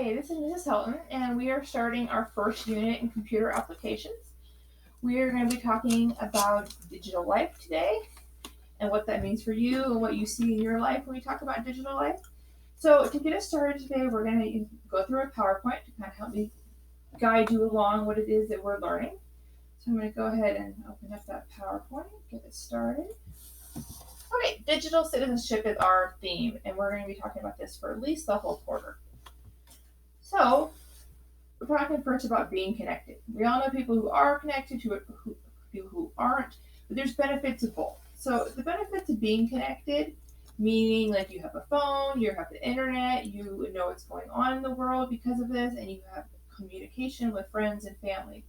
Hi, this is Mrs. Helton, and we are starting our first unit in computer applications. We are going to be talking about digital life today and what that means for you and what you see in your life when we talk about digital life. So, to get us started today, we're going to go through a PowerPoint to kind of help me guide you along what it is that we're learning. So, I'm going to go ahead and open up that PowerPoint, get it started. Okay, digital citizenship is our theme, and we're going to be talking about this for at least the whole quarter. So, we're talking first about being connected. We all know people who are connected to it, people who aren't, but there's benefits of both. So the benefits of being connected, meaning like you have a phone, you have the internet, you know what's going on in the world because of this, and you have communication with friends and family.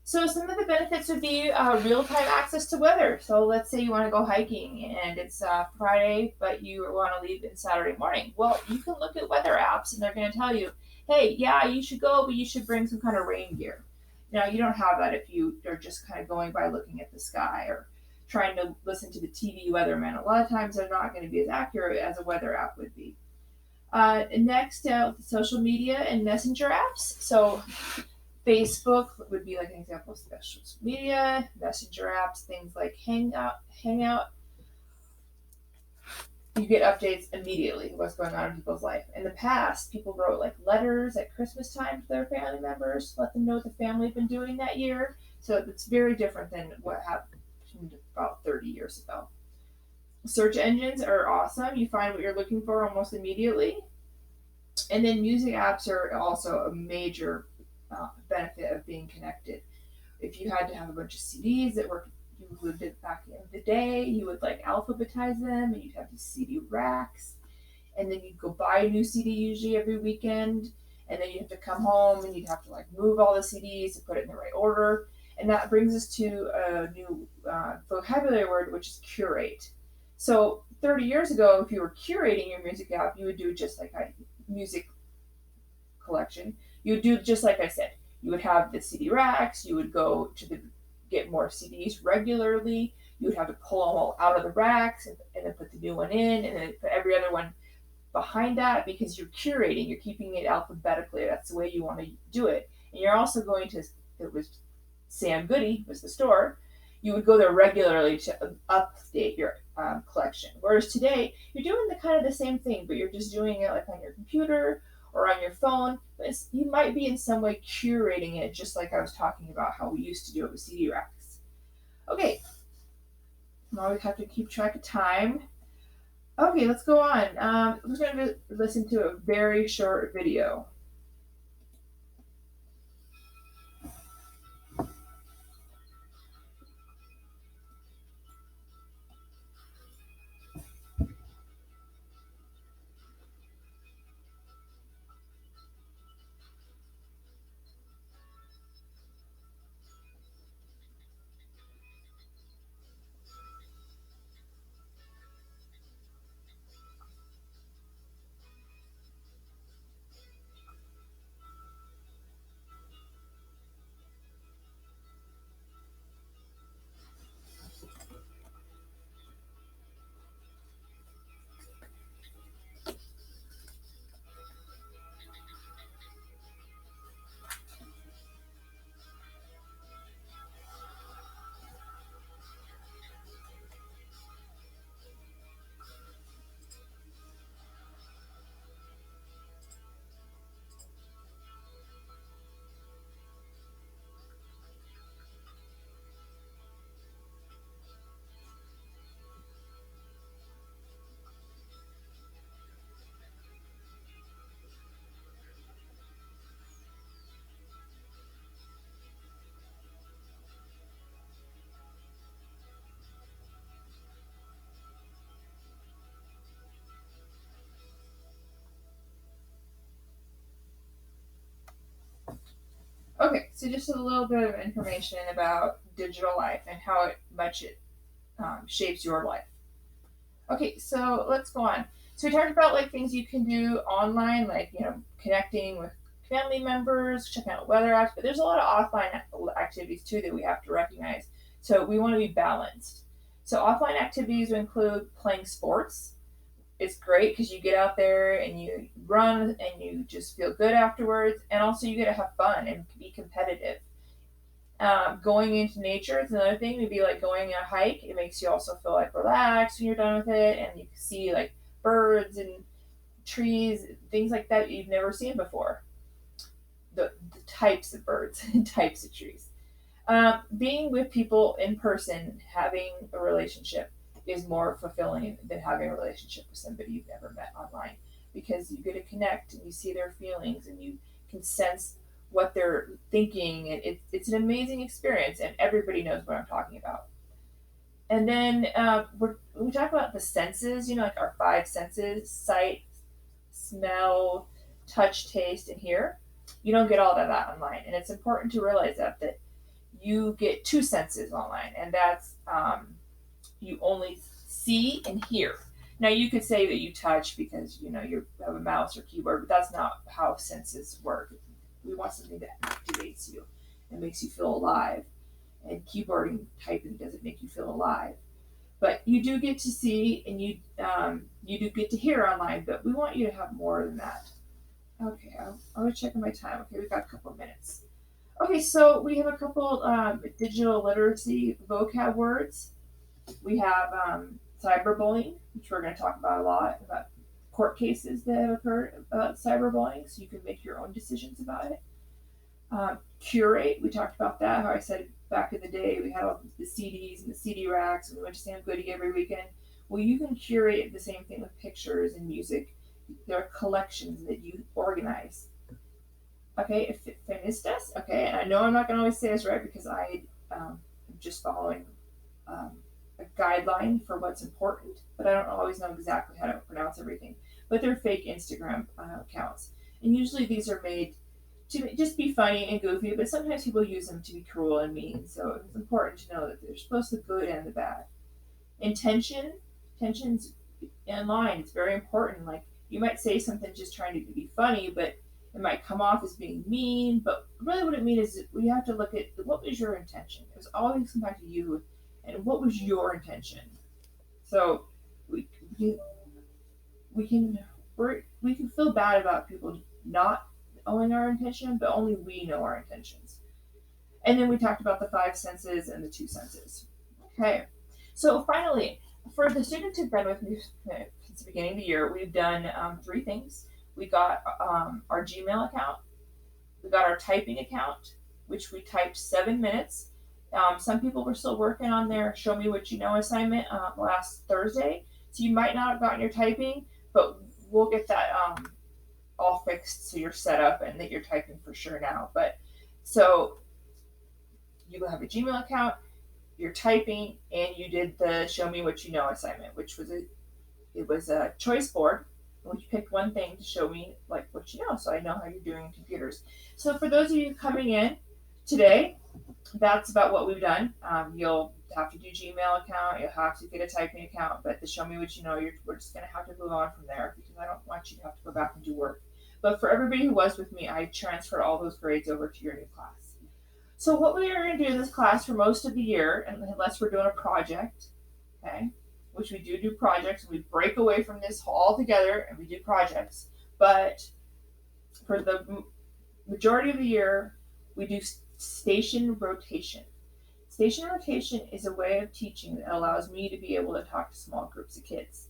So some of the benefits would be real-time access to weather. So let's say you want to go hiking and it's Friday, but you want to leave in Saturday morning. Well, you can look at weather apps and they're going to tell you, hey, yeah, you should go, but you should bring some kind of rain gear. Now, you don't have that if you are just kind of going by looking at the sky or trying to listen to the TV weatherman. A lot of times they're not going to be as accurate as a weather app would be. Next, social media and messenger apps. So Facebook would be like an example of social media, messenger apps, things like Hangout. You get updates immediately what's going on in people's life. In the past, people wrote like letters at Christmas time to their family members, let them know what the family had been doing that year. So it's very different than what happened about 30 years ago. Search engines are awesome. You find what you're looking for almost immediately. And then music apps are also a major benefit of being connected. If you had to have a bunch of CDs that were you lived it back in the day, you would like alphabetize them and you'd have these CD racks. And then you'd go buy a new CD usually every weekend. And then you'd have to come home and you'd have to like move all the CDs and put it in the right order. And that brings us to a new vocabulary word, which is curate. So 30 years ago, if you were curating your music app, you would do just like a music collection. You would do just like I said. You would have the CD racks. You would go to the get more CDs regularly. You would have to pull them all out of the racks and then put the new one in, and then put every other one behind that because you're curating. You're keeping it alphabetically. That's the way you want to do it. And you're also going to. It was Sam Goody was the store. You would go there regularly to update your collection. Whereas today, you're doing the kind of the same thing, but you're just doing it like on your computer or on your phone, but you might be in some way curating it, just like I was talking about how we used to do it with CD racks. Okay, now we have to keep track of time. Okay, let's go on. We're going to listen to a very short video. Okay, so just a little bit of information about digital life and how much it shapes your life. Okay, so let's go on. So we talked about like things you can do online, like connecting with family members, checking out weather apps, but there's a lot of offline activities too that we have to recognize. So we want to be balanced. So offline activities include playing sports, it's great because you get out there and you run and you just feel good afterwards, and also you get to have fun and be competitive. Going into nature is another thing. Maybe like going on a hike, it makes you also feel like relaxed when you're done with it, and you can see like birds and trees, things like that you've never seen before. The types of birds and types of trees. Being with people in person, having a relationship is more fulfilling than having a relationship with somebody you've never met online, because you get to connect and you see their feelings and you can sense what they're thinking, and it's an amazing experience, and everybody knows what I'm talking about. And then we talk about the senses, like our five senses: sight, smell, touch, taste, and hear. You don't get all of that online, and it's important to realize that you get two senses online, and that's you only see and hear. Now you could say that you touch because you have a mouse or keyboard, but that's not how senses work. We want something that activates you and makes you feel alive. And keyboarding typing doesn't make you feel alive. But you do get to see, and you do get to hear online. But we want you to have more than that. Okay, I'm checking my time. Okay, we've got a couple of minutes. Okay, so we have a couple digital literacy vocab words. We have cyberbullying, which we're going to talk about a lot, about court cases that have occurred about cyberbullying, so you can make your own decisions about it. Curate, we talked about that, how I said back in the day we had all the CDs and the CD racks, and we went to Sam Goody every weekend. Well, you can curate the same thing with pictures and music. There are collections that you organize. Okay, feministas. Okay, and I know I'm not going to always say this right because I am just following a guideline for what's important, but I don't always know exactly how to pronounce everything. But they're fake Instagram accounts, and usually these are made to just be funny and goofy, but sometimes people use them to be cruel and mean. So it's important to know that there's both the good and the bad. Intentions in line. It's very important. Like you might say something just trying to be funny, but it might come off as being mean. But really, what it means is we have to look at what was your intention. It was always come back to you, and what was your intention. So we we, we can we can feel bad about people not knowing our intention, but only we know our intentions. And then we talked about the five senses and the two senses. Okay. So finally, for the students who've been with me since the beginning of the year, we've done three things. We got our Gmail account. We got our typing account, which we typed 7 minutes. Some people were still working on their Show Me What You Know assignment last Thursday. So you might not have gotten your typing, but we'll get that all fixed so you're set up and that you're typing for sure now. But so you have a Gmail account, you're typing, and you did the Show Me What You Know assignment, which was a choice board. And you picked one thing to show me like what you know, so I know how you're doing in computers. So for those of you coming in today, that's about what we've done. You'll have to do Gmail account, you'll have to get a typing account, but the Show Me What You Know, we're just going to have to move on from there because I don't want you to have to go back and do work. But for everybody who was with me, I transferred all those grades over to your new class. So what we are going to do in this class for most of the year, unless we're doing a project, okay, which we do projects, and we break away from this all together and we do projects. But for the majority of the year, we do station rotation. Station rotation is a way of teaching that allows me to be able to talk to small groups of kids.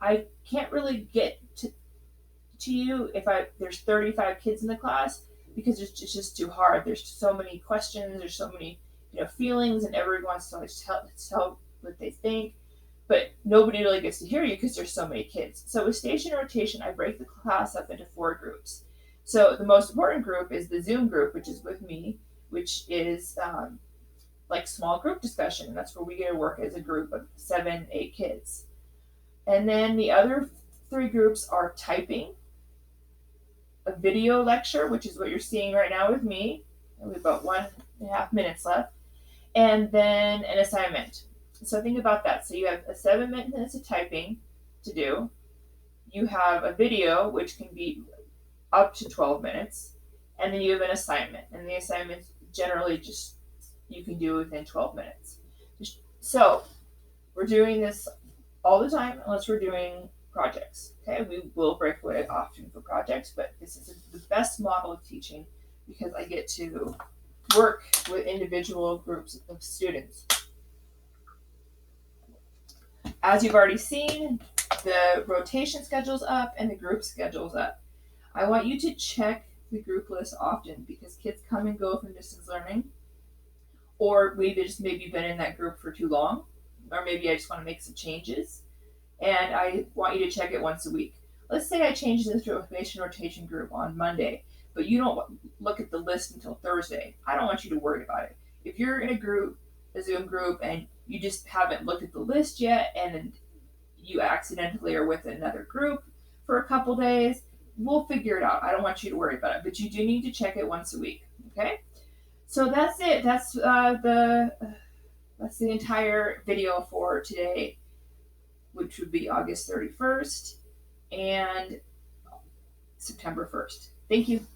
I can't really get to you if there's 35 kids in the class because it's just too hard. There's so many questions, there's so many feelings, and everyone wants to tell what they think, but nobody really gets to hear you because there's so many kids. So with station rotation, I break the class up into 4 groups. So the most important group is the Zoom group, which is with me, which is like small group discussion. And that's where we get to work as a group of 7, 8 kids. And then the other 3 groups are typing, a video lecture, which is what you're seeing right now with me. We have about 1.5 minutes left. And then an assignment. So think about that. So you have 7 minutes of typing to do. You have a video, which can be up to 12 minutes. And then you have an assignment. And the assignment generally just you can do within 12 minutes. So we're doing this all the time unless we're doing projects. Okay, we will break away often for projects, but this is the best model of teaching because I get to work with individual groups of students. As you've already seen, the rotation schedule's up and the group schedule's up. I want you to check the group list often because kids come and go from distance learning, or we've just maybe been in that group for too long, or maybe I just want to make some changes, and I want you to check it once a week. Let's say I change this information rotation group on Monday, but you don't look at the list until Thursday. I don't want you to worry about it. If you're in a Zoom group, and you just haven't looked at the list yet, and you accidentally are with another group for a couple days, we'll figure it out. I don't want you to worry about it, but you do need to check it once a week. Okay? So that's it. That's the entire video for today, which would be August 31st and September 1st. Thank you.